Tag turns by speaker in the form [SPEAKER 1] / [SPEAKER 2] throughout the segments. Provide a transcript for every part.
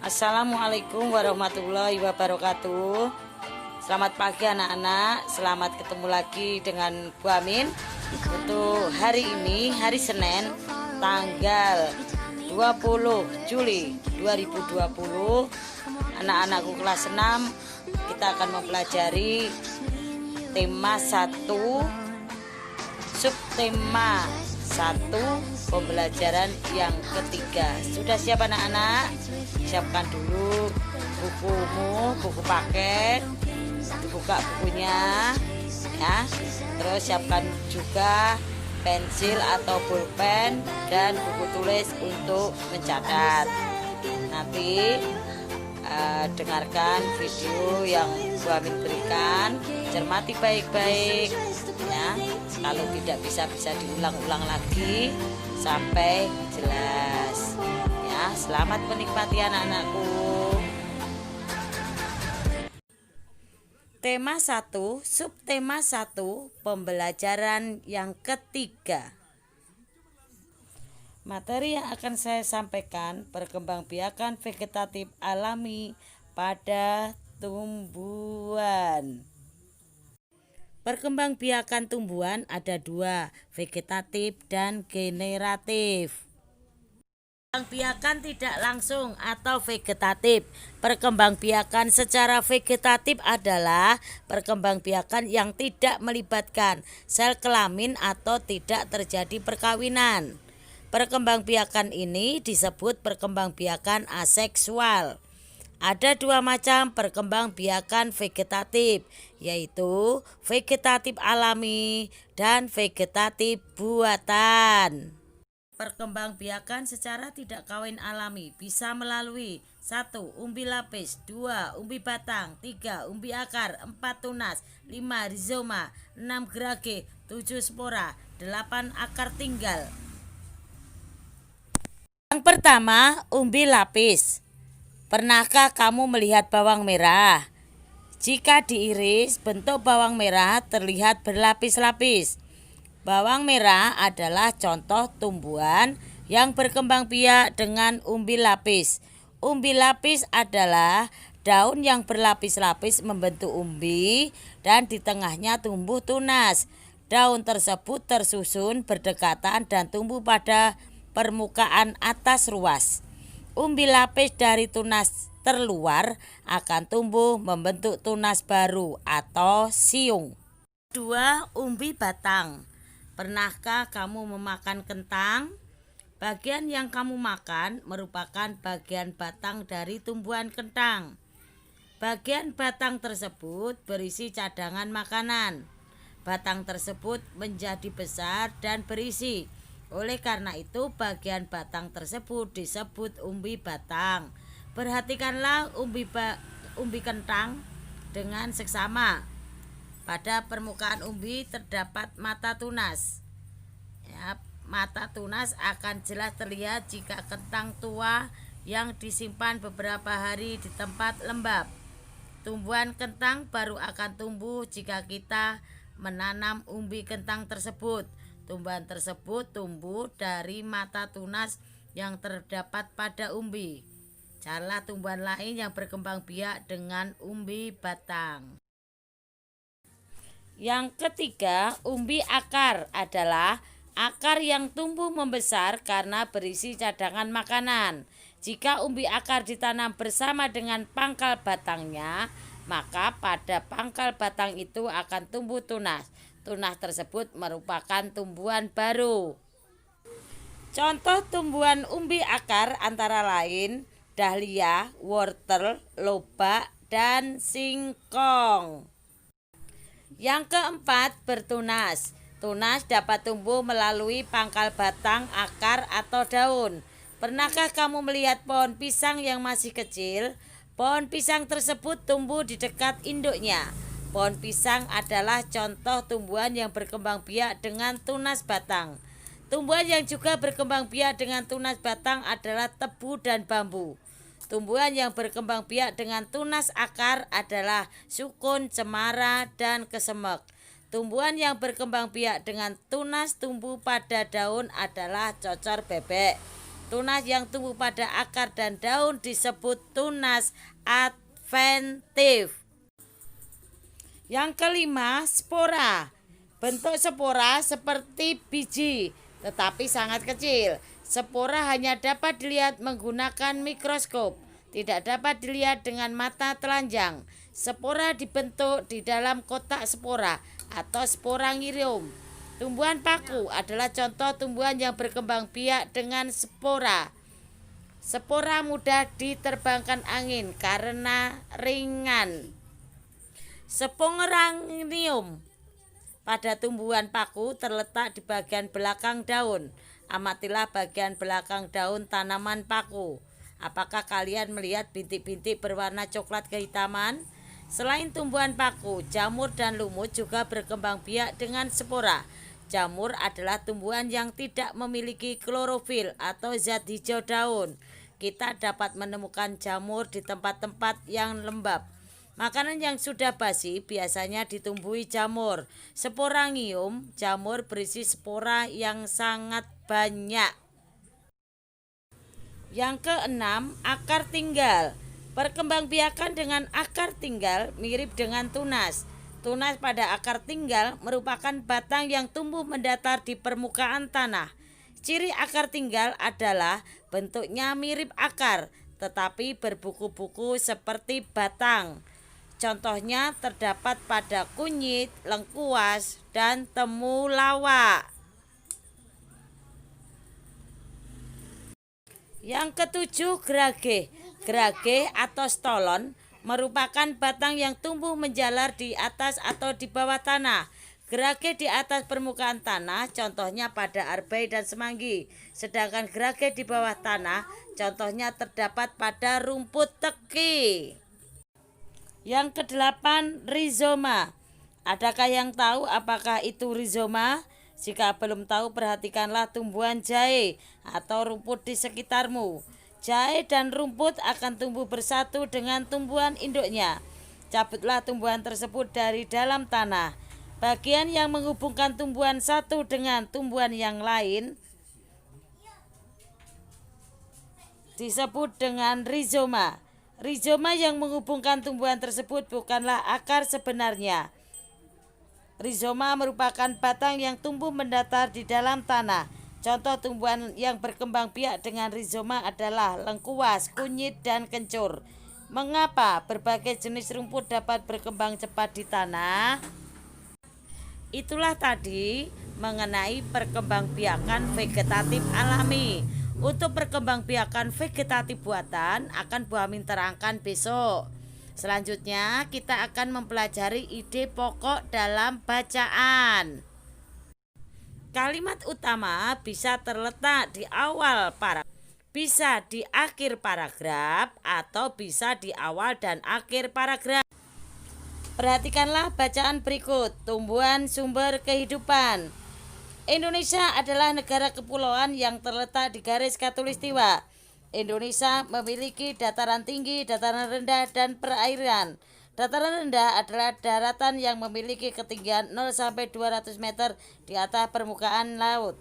[SPEAKER 1] Assalamualaikum warahmatullahi wabarakatuh. Selamat pagi anak-anak. Selamat ketemu lagi dengan Bu Amin. Untuk hari ini, hari Senin, tanggal 20 Juli 2020, anak-anakku kelas 6, kita akan mempelajari tema 1, subtema 1, pembelajaran yang ketiga. Sudah siap anak-anak? Siapkan dulu bukumu, buku paket, dibuka bukunya ya. Terus siapkan juga pensil atau pulpen dan buku tulis untuk mencatat. Nanti dengarkan video yang Bu Amin berikan, cermati baik-baik ya. Kalau tidak bisa diulang-ulang lagi sampai jelas ya. Selamat menikmati anak-anakku. Tema 1, subtema 1, pembelajaran yang ketiga. Materi yang akan saya sampaikan, perkembangbiakan vegetatif alami pada tumbuhan. Perkembangbiakan tumbuhan ada dua, vegetatif dan generatif. Perkembangbiakan tidak langsung atau vegetatif. Perkembangbiakan secara vegetatif adalah perkembangbiakan yang tidak melibatkan sel kelamin atau tidak terjadi perkawinan. Perkembangbiakan ini disebut perkembangbiakan aseksual. Ada dua macam perkembangbiakan vegetatif, yaitu vegetatif alami dan vegetatif buatan. Perkembangbiakan secara tidak kawin alami bisa melalui 1. Umbi lapis, 2. Umbi batang, 3. Umbi akar, 4. Tunas, 5. Rizoma, 6. Gerage, 7. Spora, 8. Akar tinggal. Yang pertama, umbi lapis. Pernahkah kamu melihat bawang merah? Jika diiris, bentuk bawang merah terlihat berlapis-lapis. Bawang merah adalah contoh tumbuhan yang berkembang biak dengan umbi lapis. Umbi lapis adalah daun yang berlapis-lapis membentuk umbi dan di tengahnya tumbuh tunas. Daun tersebut tersusun berdekatan dan tumbuh pada permukaan atas ruas. Umbi lapis dari tunas terluar akan tumbuh membentuk tunas baru atau siung. 2. Umbi batang. Pernahkah kamu memakan kentang? Bagian yang kamu makan merupakan bagian batang dari tumbuhan kentang. Bagian batang tersebut berisi cadangan makanan. Batang tersebut menjadi besar dan berisi. Oleh karena itu, bagian batang tersebut disebut umbi batang. Perhatikanlah umbi kentang dengan seksama. Pada permukaan umbi terdapat mata tunas. Ya, mata tunas akan jelas terlihat jika kentang tua yang disimpan beberapa hari di tempat lembab. Tumbuhan kentang baru akan tumbuh jika kita menanam umbi kentang tersebut. Tumbuhan tersebut tumbuh dari mata tunas yang terdapat pada umbi. Carilah tumbuhan lain yang berkembang biak dengan umbi batang. Yang ketiga, umbi akar adalah akar yang tumbuh membesar karena berisi cadangan makanan. Jika umbi akar ditanam bersama dengan pangkal batangnya, maka pada pangkal batang itu akan tumbuh tunas. Tunas tersebut merupakan tumbuhan baru. Contoh tumbuhan umbi akar antara lain dahlia, wortel, lobak, dan singkong. Yang keempat, bertunas. Tunas dapat tumbuh melalui pangkal batang, akar, atau daun. Pernahkah kamu melihat pohon pisang yang masih kecil? Pohon pisang tersebut tumbuh di dekat induknya. Pohon pisang adalah contoh tumbuhan yang berkembang biak dengan tunas batang. Tumbuhan yang juga berkembang biak dengan tunas batang adalah tebu dan bambu. Tumbuhan yang berkembang biak dengan tunas akar adalah sukun, cemara, dan kesemek. Tumbuhan yang berkembang biak dengan tunas tumbuh pada daun adalah cocor bebek. Tunas yang tumbuh pada akar dan daun disebut tunas adventif. Yang kelima, spora. Bentuk spora seperti biji, tetapi sangat kecil. Spora hanya dapat dilihat menggunakan mikroskop, tidak dapat dilihat dengan mata telanjang. Spora dibentuk di dalam kotak spora atau sporangirium. Tumbuhan paku adalah contoh tumbuhan yang berkembang biak dengan spora. Spora mudah diterbangkan angin karena ringan. Sporangirium pada tumbuhan paku terletak di bagian belakang daun. Amatilah bagian belakang daun tanaman paku. Apakah kalian melihat bintik-bintik berwarna coklat kehitaman? Selain tumbuhan paku, jamur dan lumut juga berkembang biak dengan spora. Jamur adalah tumbuhan yang tidak memiliki klorofil atau zat hijau daun. Kita dapat menemukan jamur di tempat-tempat yang lembab. Makanan yang sudah basi biasanya ditumbuhi jamur. Sporangium, jamur berisi spora yang sangat banyak. Yang keenam, akar tinggal. Perkembangbiakan dengan akar tinggal mirip dengan tunas. Tunas pada akar tinggal merupakan batang yang tumbuh mendatar di permukaan tanah. Ciri akar tinggal adalah bentuknya mirip akar, tetapi berbuku-buku seperti batang. Contohnya terdapat pada kunyit, lengkuas, dan temulawak. Yang ketujuh, gerage. Gerage atau stolon merupakan batang yang tumbuh menjalar di atas atau di bawah tanah. Gerage di atas permukaan tanah, contohnya pada arbei dan semanggi. Sedangkan gerage di bawah tanah, contohnya terdapat pada rumput teki. Yang kedelapan, rizoma. Adakah yang tahu apakah itu rizoma? Jika belum tahu, perhatikanlah tumbuhan jahe atau rumput di sekitarmu. Jahe dan rumput akan tumbuh bersatu dengan tumbuhan induknya. Cabutlah tumbuhan tersebut dari dalam tanah. Bagian yang menghubungkan tumbuhan satu dengan tumbuhan yang lain disebut dengan rizoma. Rizoma yang menghubungkan tumbuhan tersebut bukanlah akar sebenarnya. Rizoma merupakan batang yang tumbuh mendatar di dalam tanah. Contoh tumbuhan yang berkembang biak dengan rizoma adalah lengkuas, kunyit, dan kencur. Mengapa berbagai jenis rumput dapat berkembang cepat di tanah? Itulah tadi mengenai perkembangbiakan vegetatif alami. Untuk perkembangbiakan vegetatif buatan akan Bu Amin terangkan besok. Selanjutnya kita akan mempelajari ide pokok dalam bacaan. Kalimat utama bisa terletak di awal paragraf, bisa di akhir paragraf, atau bisa di awal dan akhir paragraf. Perhatikanlah bacaan berikut. Tumbuhan sumber kehidupan. Indonesia adalah negara kepulauan yang terletak di garis khatulistiwa. Indonesia memiliki dataran tinggi, dataran rendah, dan perairan. Dataran rendah adalah daratan yang memiliki ketinggian 0 sampai 200 meter di atas permukaan laut.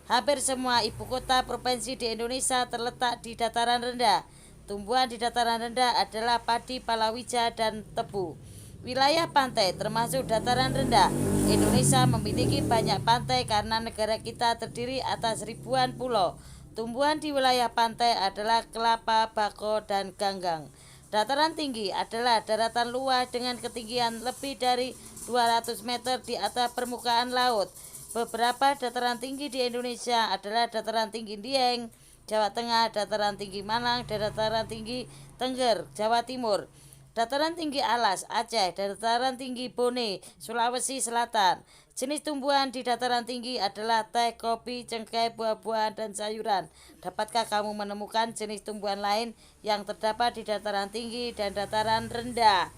[SPEAKER 1] Hampir semua ibu kota provinsi di Indonesia terletak di dataran rendah. Tumbuhan di dataran rendah adalah padi, palawija, dan tebu. Wilayah pantai termasuk dataran rendah. Indonesia memiliki banyak pantai karena negara kita terdiri atas ribuan pulau. Tumbuhan di wilayah pantai adalah kelapa, bako, dan ganggang. Dataran tinggi adalah daratan luas dengan ketinggian lebih dari 200 meter di atas permukaan laut. Beberapa dataran tinggi di Indonesia adalah dataran tinggi Dieng, Jawa Tengah, dataran tinggi Malang, dan dataran tinggi Tengger, Jawa Timur. Dataran tinggi Alas, Aceh, dataran tinggi Bone, Sulawesi Selatan. Jenis tumbuhan di dataran tinggi adalah teh, kopi, cengkeh, buah-buahan, dan sayuran. Dapatkah kamu menemukan jenis tumbuhan lain yang terdapat di dataran tinggi dan dataran rendah?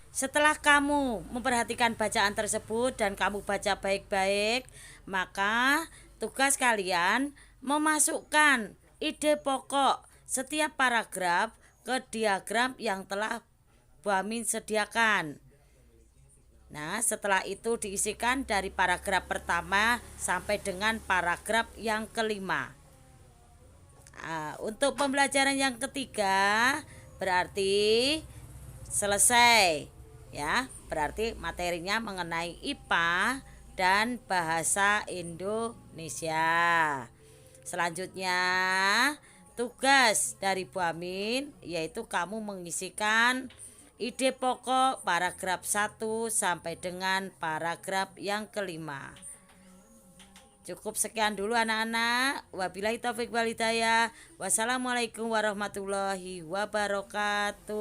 [SPEAKER 1] Setelah kamu memperhatikan bacaan tersebut dan kamu baca baik-baik, maka tugas kalian memasukkan ide pokok setiap paragraf ke diagram yang telah Bu Amin sediakan. Nah, setelah itu diisikan dari paragraf pertama sampai dengan paragraf yang kelima. Untuk pembelajaran yang ketiga berarti selesai ya. Berarti materinya mengenai IPA dan bahasa Indonesia. Selanjutnya tugas dari Bu Amin yaitu kamu mengisikan ide pokok paragraf 1 sampai dengan paragraf yang kelima. Cukup sekian dulu anak-anak. Wabillahi taufik wal hidayah. Wassalamualaikum warahmatullahi wabarakatuh.